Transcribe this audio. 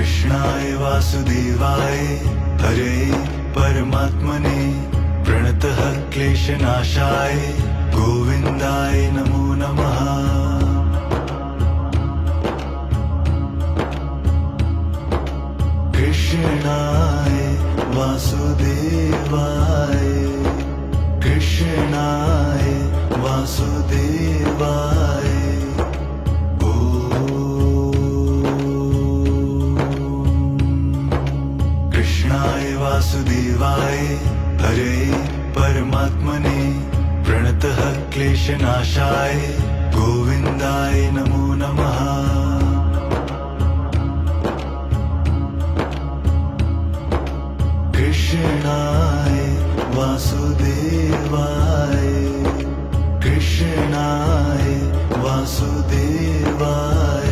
कृष्णाय वासुदेवाय हरे परमात्मने प्रणतः क्लेशनाशाय गोविन्दाय नमो नमः। कृष्णाय वासुदेवाय कृष्णाय वासुदेवाय कृष्णाय वासुदेवाय हरे परमात्मने प्रणतः क्लेशनाशाय गोविन्दाय नमो नमः। कृष्णाय वासुदेवाय कृष्णाय वासुदेवाय